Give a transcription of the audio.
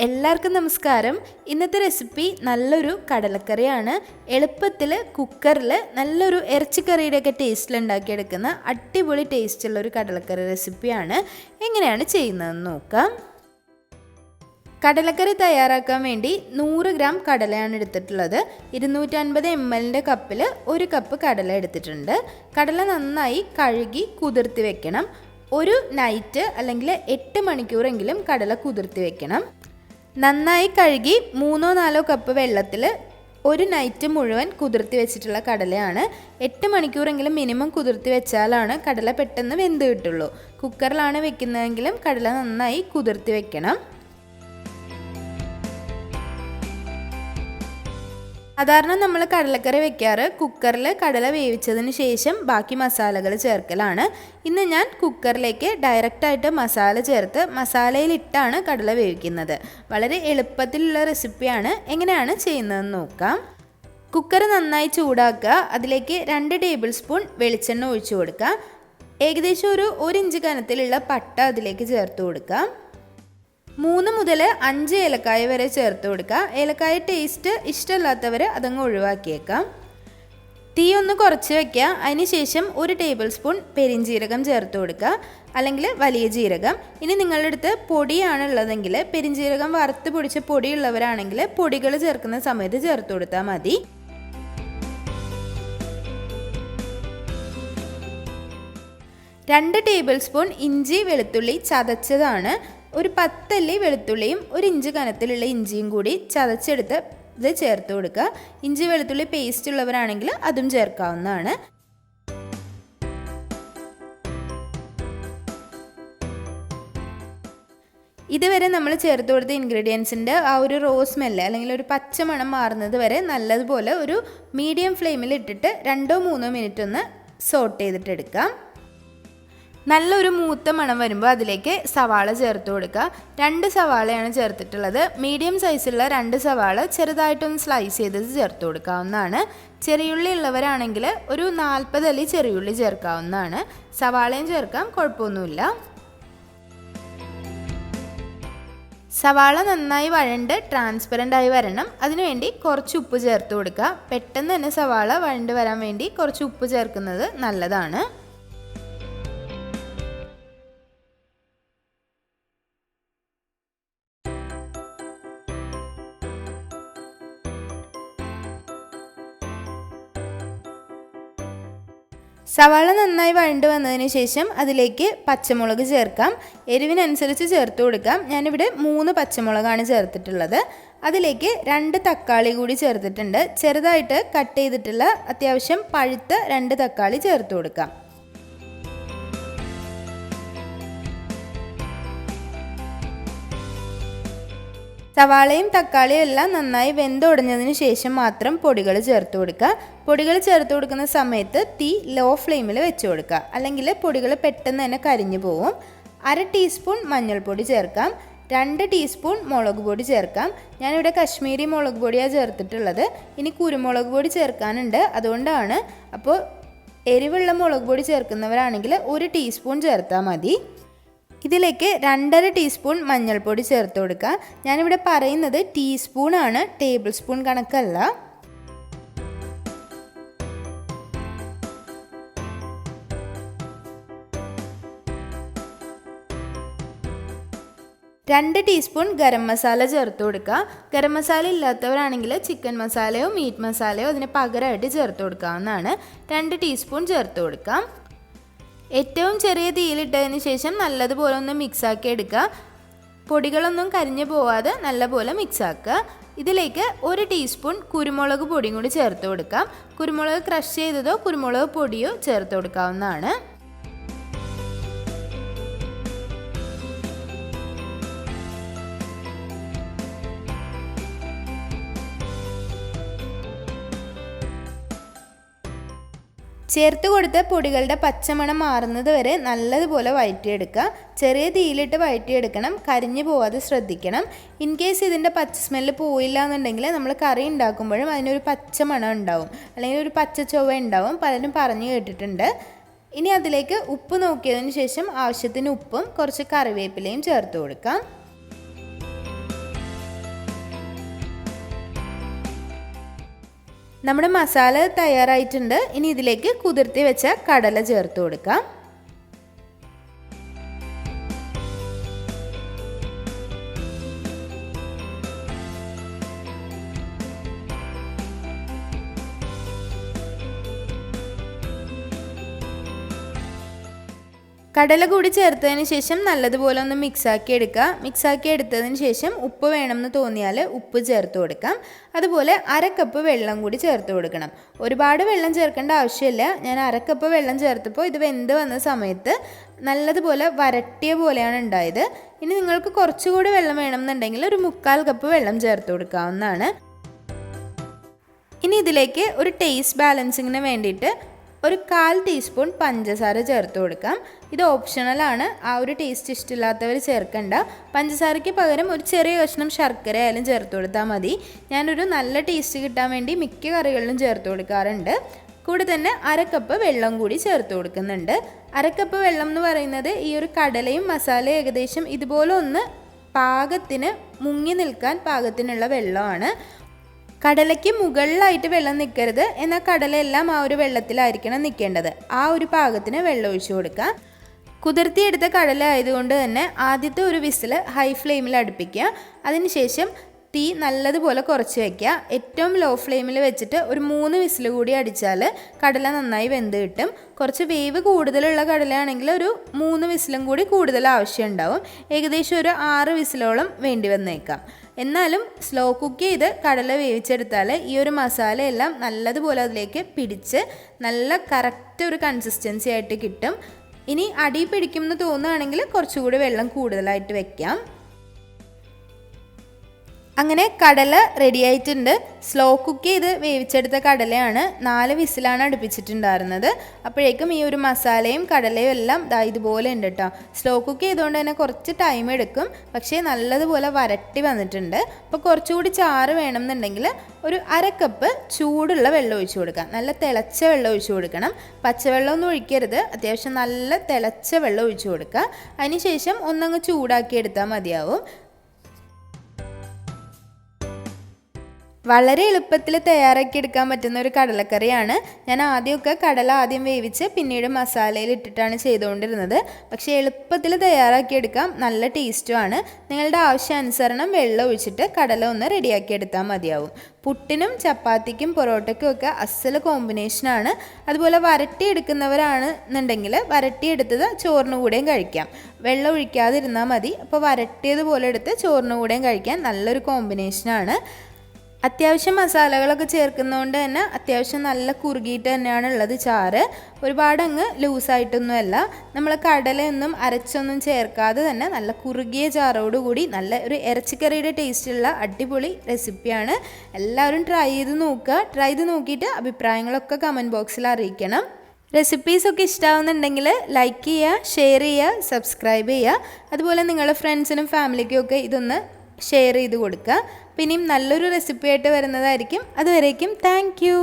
എല്ലാവർക്കും നമസ്കാരം. ഇന്നത്തെ റെസിപ്പി നല്ലൊരു കടലക്കറിയാണ്. എളുപ്പത്തിൽ കുക്കറിൽ നല്ലൊരു ഇറച്ചിക്കറിയുടെയൊക്കെ ടേസ്റ്റിൽ ഉണ്ടാക്കിയെടുക്കുന്ന അടിപൊളി ടേസ്റ്റുള്ളൊരു കടലക്കറി റെസിപ്പിയാണ്. എങ്ങനെയാണ് ചെയ്യുന്നതെന്ന് നോക്കാം. കടലക്കറി തയ്യാറാക്കാൻ വേണ്ടി 100 ഗ്രാം കടലയാണ് എടുത്തിട്ടുള്ളത്. 250 ml കപ്പിൽ 1 കപ്പ് കടല എടുത്തിട്ടുണ്ട്. കടല നന്നായി കഴുകി കുതിർത്തി വെക്കണം. ഒരു നൈറ്റ് അല്ലെങ്കിൽ 8 മണിക്കൂറെങ്കിലും കടല കുതിർത്തി വെക്കണം. നന്നായി കഴുകി 3-4 കപ്പ് വെള്ളത്തിൽ ഒരു നൈറ്റ് മുഴുവൻ കുതിർത്തി വെച്ചിട്ടുള്ള കടലയാണ്. 8 മണിക്കൂറെങ്കിലും മിനിമം കുതിർത്തി വെച്ചാലാണ് കടല പെട്ടെന്ന് വെന്ത് കിട്ടുള്ളൂ. കുക്കറിലാണ് വെക്കുന്നതെങ്കിലും കടല നന്നായി കുതിർത്തി വെക്കണം. സാധാരണ നമ്മൾ കടലക്കറി വെക്കാറ് കുക്കറിൽ കടല വേവിച്ചതിന് ശേഷം ബാക്കി മസാലകൾ ചേർക്കലാണ്. ഇന്ന് ഞാൻ കുക്കറിലേക്ക് ഡയറക്റ്റായിട്ട് മസാല ചേർത്ത് മസാലയിലിട്ടാണ് കടല വേവിക്കുന്നത്. വളരെ എളുപ്പത്തിലുള്ള റെസിപ്പിയാണ്. എങ്ങനെയാണ് ചെയ്യുന്നതെന്ന് നോക്കാം. കുക്കർ നന്നായി ചൂടാക്കുക. അതിലേക്ക് 2 ടേബിൾ സ്പൂൺ വെളിച്ചെണ്ണ ഒഴിച്ചു കൊടുക്കുക. ഏകദേശം ഒരു 1 ഇഞ്ച് കനത്തിലുള്ള പട്ട അതിലേക്ക് ചേർത്ത് കൊടുക്കാം. 3 മുതൽ 5 ഏലക്കായ വരെ ചേർത്ത് കൊടുക്കുക. ഏലക്കായ ടേസ്റ്റ് ഇഷ്ടമില്ലാത്തവർ അതങ്ങ് ഒഴിവാക്കിയേക്കാം. തീ ഒന്ന് കുറച്ച് വയ്ക്കുക. അതിനുശേഷം 1 ടേബിൾ സ്പൂൺ പെരിഞ്ജീരകം ചേർത്ത് കൊടുക്കുക, അല്ലെങ്കിൽ വലിയ ജീരകം. ഇനി നിങ്ങളുടെ അടുത്ത് പൊടിയാണ് ഉള്ളതെങ്കിൽ പെരിഞ്ജീരകം വറുത്ത് പൊടിച്ച പൊടിയുള്ളവരാണെങ്കിൽ പൊടികൾ ചേർക്കുന്ന സമയത്ത് ചേർത്ത് കൊടുത്താൽ മതി. രണ്ട് ടേബിൾ സ്പൂൺ ഇഞ്ചി വെളുത്തുള്ളി ചതച്ചതാണ്. ഒരു 10 അല്ലി വെളുത്തുള്ളിയും 1 ഇഞ്ച് കനത്തിലുള്ള ഇഞ്ചിയും കൂടി ചതച്ചെടുത്ത് ഇത് ചേർത്ത് കൊടുക്കുക. ഇഞ്ചി വെളുത്തുള്ളി പേസ്റ്റ് ഉള്ളവരാണെങ്കിൽ അതും ചേർക്കാവുന്നതാണ്. ഇതുവരെ നമ്മൾ ചേർത്ത് കൊടുത്ത ഇൻഗ്രീഡിയൻസിൻ്റെ ആ ഒരു റോസ് സ്മെല്ല് അല്ലെങ്കിൽ ഒരു പച്ച മണം മാറുന്നത് വരെ നല്ലതുപോലെ ഒരു മീഡിയം ഫ്ലെയിമിൽ ഇട്ടിട്ട് 2-3 മിനിറ്റ് ഒന്ന് സോട്ട് ചെയ്തിട്ടെടുക്കാം. നല്ലൊരു മൂത്ത മണം വരുമ്പോൾ അതിലേക്ക് സവാള ചേർത്ത് കൊടുക്കുക. 2 സവാളയാണ് ചേർത്തിട്ടുള്ളത്. മീഡിയം സൈസുള്ള 2 സവാള ചെറുതായിട്ടൊന്ന് സ്ലൈസ് ചെയ്ത് ചേർത്ത് കൊടുക്കാവുന്നതാണ്. ചെറിയുള്ളി ഉള്ളവരാണെങ്കിൽ ഒരു 40 അല്ലി ചെറിയുള്ളി ചേർക്കാവുന്നതാണ്. സവാളയും ചേർക്കാം, കുഴപ്പമൊന്നുമില്ല. സവാള നന്നായി വഴണ്ട് ട്രാൻസ്പെറൻ്റ് ആയി വരണം. അതിനുവേണ്ടി കുറച്ച് ഉപ്പ് ചേർത്ത് കൊടുക്കുക. പെട്ടെന്ന് തന്നെ സവാള വഴണ്ട് വരാൻ വേണ്ടി കുറച്ച് ഉപ്പ് ചേർക്കുന്നത് നല്ലതാണ്. സവാള നന്നായി വഴണ്ട് വന്നതിന് ശേഷം അതിലേക്ക് പച്ചമുളക് ചേർക്കാം. എരിവിനനുസരിച്ച് ചേർത്ത് കൊടുക്കാം. ഞാനിവിടെ 3 പച്ചമുളകാണ് ചേർത്തിട്ടുള്ളത്. അതിലേക്ക് 2 തക്കാളി കൂടി ചേർത്തിട്ടുണ്ട്. ചെറുതായിട്ട് കട്ട് ചെയ്തിട്ടുള്ള അത്യാവശ്യം പഴുത്ത 2 തക്കാളി ചേർത്ത് കൊടുക്കാം. സവാളയും തക്കാളിയും എല്ലാം നന്നായി വെന്തുടഞ്ഞതിന് ശേഷം മാത്രം പൊടികൾ ചേർത്ത് കൊടുക്കുക. പൊടികൾ ചേർത്ത് കൊടുക്കുന്ന സമയത്ത് തീ ലോ ഫ്ലെയിമിൽ വെച്ച് കൊടുക്കുക, അല്ലെങ്കിൽ പൊടികൾ പെട്ടെന്ന് തന്നെ കരിഞ്ഞു പോവും. 1/2 ടീസ്പൂൺ മഞ്ഞൾപ്പൊടി ചേർക്കാം. 2 ടീസ്പൂൺ മുളക് പൊടി ചേർക്കാം. ഞാനിവിടെ കശ്മീരി മുളക് പൊടിയാണ് ചേർത്തിട്ടുള്ളത്. ഇനി കുരുമുളക് പൊടി ചേർക്കാനുണ്ട്, അതുകൊണ്ടാണ്. അപ്പോൾ എരിവുള്ള മുളക് പൊടി ചേർക്കുന്നവരാണെങ്കിൽ 1 ടീസ്പൂൺ ചേർത്താൽ മതി. ഇതിലേക്ക് 2.5 ടീസ്പൂൺ മഞ്ഞൾപ്പൊടി ചേർത്ത് കൊടുക്കുക. ഞാനിവിടെ പറയുന്നത് ടീസ്പൂണാണ്, ടേബിൾ സ്പൂൺ കണക്കല്ല. രണ്ട് ടീസ്പൂൺ ഗരം മസാല ചേർത്ത് കൊടുക്കുക. ഗരം മസാല ഇല്ലാത്തവരാണെങ്കിൽ ചിക്കൻ മസാലയോ മീറ്റ് മസാലയോ അതിന് പകരമായിട്ട് ചേർത്ത് കൊടുക്കാവുന്നതാണ്. 2 ടീസ്പൂൺ ചേർത്ത് കൊടുക്കാം. ഏറ്റവും ചെറിയ തീയിലിട്ടതിന് ശേഷം നല്ലതുപോലെ ഒന്ന് മിക്സാക്കി എടുക്കുക. പൊടികളൊന്നും കരിഞ്ഞു പോവാതെ നല്ലപോലെ മിക്സാക്കുക. ഇതിലേക്ക് 1 ടീസ്പൂൺ കുരുമുളക് പൊടിയും കൂടി ചേർത്ത് കൊടുക്കാം. കുരുമുളക് ക്രഷ് ചെയ്തതോ കുരുമുളക് പൊടിയോ ചേർത്ത് കൊടുക്കാവുന്നതാണ്. ചേർത്ത് കൊടുത്ത പൊടികളുടെ പച്ചമണം മാറുന്നത് വരെ നല്ലതുപോലെ വഴറ്റിയെടുക്കുക. ചെറിയ തീയിലിട്ട് വഴറ്റിയെടുക്കണം, കരിഞ്ഞു പോവാതെ ശ്രദ്ധിക്കണം. ഇൻ കേസ് ഇതിൻ്റെ പച്ച സ്മെല്ല് പോയില്ല എന്നുണ്ടെങ്കിൽ നമ്മൾ കറി ഉണ്ടാക്കുമ്പോഴും അതിനൊരു പച്ച മണം ഉണ്ടാവും, അല്ലെങ്കിൽ ഒരു പച്ച ചൊവ്വ ഉണ്ടാവും. പലരും പറഞ്ഞു കേട്ടിട്ടുണ്ട്. ഇനി അതിലേക്ക് ഉപ്പ് നോക്കിയതിന് ശേഷം ആവശ്യത്തിന് ഉപ്പും കുറച്ച് കറിവേപ്പിലയും ചേർത്ത് കൊടുക്കാം. നമ്മുടെ മസാല തയ്യാറായിട്ടുണ്ട്. ഇനി ഇതിലേക്ക് കുതിർത്തി വെച്ച കടല ചേർത്ത് കൊടുക്കാം. കടല കൂടി ചേർത്തതിന് ശേഷം നല്ലതുപോലെ ഒന്ന് മിക്സാക്കി എടുക്കുക. മിക്സാക്കി എടുത്തതിന് ശേഷം ഉപ്പ് വേണമെന്ന് തോന്നിയാൽ ഉപ്പ് ചേർത്ത് കൊടുക്കാം. അതുപോലെ 1/2 കപ്പ് വെള്ളം കൂടി ചേർത്ത് കൊടുക്കണം. ഒരുപാട് വെള്ളം ചേർക്കേണ്ട ആവശ്യമില്ല. ഞാൻ 1/2 കപ്പ് വെള്ളം ചേർത്തപ്പോൾ ഇത് വെന്ത് വന്ന സമയത്ത് നല്ലതുപോലെ വരട്ടിയ പോലെയാണ് ഉണ്ടായത്. ഇനി നിങ്ങൾക്ക് കുറച്ചുകൂടി വെള്ളം വേണമെന്നുണ്ടെങ്കിൽ ഒരു 3/4 കപ്പ് വെള്ളം ചേർത്ത് കൊടുക്കാവുന്നതാണ്. ഇനി ഇതിലേക്ക് ഒരു ടേസ്റ്റ് ബാലൻസിങ്ങിന് വേണ്ടിയിട്ട് ഒരു 1/4 ടീസ്പൂൺ പഞ്ചസാര ചേർത്ത് കൊടുക്കാം. ഇത് ഓപ്ഷണലാണ്. ആ ഒരു ടേസ്റ്റ് ഇഷ്ടമില്ലാത്തവർ ചേർക്കണ്ട. പഞ്ചസാരയ്ക്ക് പകരം ഒരു ചെറിയ കഷ്ണം ശർക്കര ആയാലും ചേർത്ത് കൊടുത്താൽ മതി. ഞാനൊരു നല്ല ടേസ്റ്റ് കിട്ടാൻ വേണ്ടി മിക്ക കറികളിലും ചേർത്ത് കൊടുക്കാറുണ്ട്. കൂടെ തന്നെ 1/2 കപ്പ് വെള്ളം കൂടി ചേർത്ത് കൊടുക്കുന്നുണ്ട്. 1/2 കപ്പ് വെള്ളം എന്ന് പറയുന്നത് ഈ ഒരു കടലയും മസാലയും ഏകദേശം ഇതുപോലെ ഒന്ന് പാകത്തിന് മുങ്ങി നിൽക്കാൻ പാകത്തിനുള്ള വെള്ളമാണ്. കടലയ്ക്ക് മുകളിലായിട്ട് വെള്ളം നിൽക്കരുത്, എന്നാൽ കടലയെല്ലാം ആ ഒരു വെള്ളത്തിലായിരിക്കണം നിൽക്കേണ്ടത്. ആ ഒരു പാകത്തിന് വെള്ളം ഒഴിച്ചു കൊടുക്കുക. കുതിർത്തിയെടുത്ത കടല ആയതുകൊണ്ട് തന്നെ ആദ്യത്തെ ഒരു വിസിൽ ഹൈ ഫ്ലെയിമിൽ അടുപ്പിക്കുക. അതിനുശേഷം തീ നല്ലതുപോലെ കുറച്ച് വയ്ക്കുക. ഏറ്റവും ലോ ഫ്ലെയിമിൽ വെച്ചിട്ട് ഒരു 3 വിസിൽ കൂടി അടിച്ചാൽ കടല നന്നായി വെന്ത് കിട്ടും. കുറച്ച് വേവ് കൂടുതലുള്ള കടലയാണെങ്കിൽ ഒരു 3 വിസിലും കൂടി കൂടുതൽ ആവശ്യം ഉണ്ടാവും. ഏകദേശം ഒരു 6 വിസിലോളം വേണ്ടി വന്നേക്കാം. എന്നാലും സ്ലോ കുക്ക് ചെയ്ത് കടല വേവിച്ചെടുത്താൽ ഈ ഒരു മസാലയെല്ലാം നല്ലതുപോലെ അതിലേക്ക് പിടിച്ച് നല്ല കറക്റ്റ് ഒരു കൺസിസ്റ്റൻസി ആയിട്ട് കിട്ടും. ഇനി അടി പിടിക്കുമെന്ന് തോന്നുകയാണെങ്കിൽ കുറച്ചുകൂടി വെള്ളം കൂടുതലായിട്ട് വെക്കാം. അങ്ങനെ കടല റെഡി ആയിട്ടുണ്ട്. സ്ലോ കുക്ക് ചെയ്ത് വേവിച്ചെടുത്ത കടലയാണ്. 4 വിസിലാണ് അടുപ്പിച്ചിട്ടുണ്ടായിരുന്നത്. അപ്പോഴേക്കും ഈ ഒരു മസാലയും കടലയും എല്ലാം ഇതുപോലെ ഉണ്ട് കേട്ടോ. സ്ലോ കുക്ക് ചെയ്തുകൊണ്ട് തന്നെ കുറച്ച് ടൈം എടുക്കും, പക്ഷേ നല്ലതുപോലെ വരട്ടി വന്നിട്ടുണ്ട്. അപ്പോൾ കുറച്ചുകൂടി ചാറ് വേണമെന്നുണ്ടെങ്കിൽ ഒരു 1/2 കപ്പ് ചൂടുള്ള വെള്ളം ഒഴിച്ചു കൊടുക്കാം. നല്ല തിളച്ച വെള്ളം ഒഴിച്ചു കൊടുക്കണം. പച്ചവെള്ളമൊന്നും ഒഴിക്കരുത്. അത്യാവശ്യം നല്ല തിളച്ച വെള്ളം ഒഴിച്ചു കൊടുക്കുക. അതിനുശേഷം ഒന്നങ്ങ് ചൂടാക്കി എടുത്താൽ മതിയാവും. വളരെ എളുപ്പത്തിൽ തയ്യാറാക്കി എടുക്കാൻ പറ്റുന്ന ഒരു കടലക്കറിയാണ്. ഞാൻ ആദ്യമൊക്കെ കടല ആദ്യം വേവിച്ച് പിന്നീട് മസാലയിൽ ഇട്ടിട്ടാണ് ചെയ്തുകൊണ്ടിരുന്നത്. പക്ഷേ എളുപ്പത്തിൽ തയ്യാറാക്കിയെടുക്കാം, നല്ല ടേസ്റ്റുമാണ്. നിങ്ങളുടെ ആവശ്യാനുസരണം വെള്ളം ഒഴിച്ചിട്ട് കടല ഒന്ന് റെഡിയാക്കി എടുത്താൽ മതിയാവും. പുട്ടിനും ചപ്പാത്തിക്കും പൊറോട്ടയ്ക്കും ഒക്കെ അസൽ കോമ്പിനേഷനാണ്. അതുപോലെ വരട്ടിയെടുക്കുന്നവരാണെന്നുണ്ടെങ്കിൽ വരട്ടിയെടുത്തത് ചോറിന് കൂടെയും കഴിക്കാം. വെള്ളം ഒഴിക്കാതിരുന്നാൽ മതി. അപ്പോൾ വരട്ടിയതുപോലെ എടുത്ത് ചോറിന് കൂടെയും കഴിക്കാൻ നല്ലൊരു കോമ്പിനേഷനാണ്. അത്യാവശ്യം മസാലകളൊക്കെ ചേർക്കുന്നതുകൊണ്ട് തന്നെ അത്യാവശ്യം നല്ല കുറുകിയിട്ട് തന്നെയാണ് ഉള്ളത് ചാറ്. ഒരുപാട് അങ്ങ് ലൂസായിട്ടൊന്നുമല്ല. നമ്മൾ കടലയൊന്നും അരച്ചൊന്നും ചേർക്കാതെ തന്നെ നല്ല കുറുകിയ ചാറോടുകൂടി നല്ല ഒരു ഇറച്ചിക്കറിയുടെ ടേസ്റ്റുള്ള അടിപൊളി റെസിപ്പിയാണ്. എല്ലാവരും ട്രൈ ചെയ്ത് നോക്കുക. ട്രൈ ചെയ്ത് നോക്കിയിട്ട് അഭിപ്രായങ്ങളൊക്കെ കമൻറ്റ് ബോക്സിൽ അറിയിക്കണം. റെസിപ്പീസൊക്കെ ഇഷ്ടമാവുന്നുണ്ടെങ്കിൽ ലൈക്ക് ചെയ്യുക, ഷെയർ ചെയ്യുക, സബ്സ്ക്രൈബ് ചെയ്യുക. അതുപോലെ നിങ്ങളുടെ ഫ്രണ്ട്സിനും ഫാമിലിക്കും ഒക്കെ ഇതൊന്ന് ഷെയർ ചെയ്ത് കൊടുക്കുക. പിന്നെയും നല്ലൊരു റെസിപ്പി ആയിട്ട് വരുന്നതായിരിക്കും. അതുവരേക്കും താങ്ക് യു.